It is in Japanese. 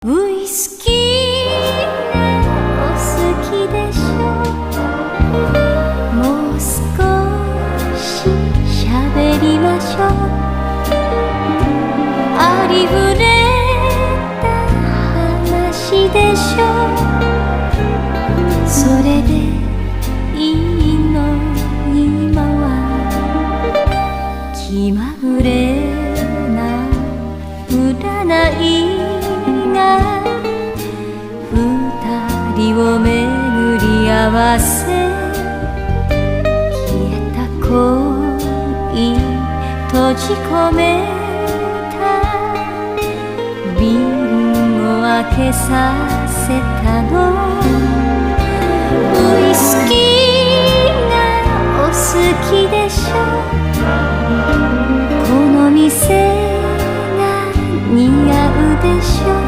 ウイスキーがお好きでしょ。もう少し喋りましょう。ありふれた話でしょ。それでいいの。今は気まぐれな占いが二人を巡り合わせ、消えた恋閉じ込めた瓶を開けさせたの。ウイスキーがお好きでしょ。この店が似合うでしょ。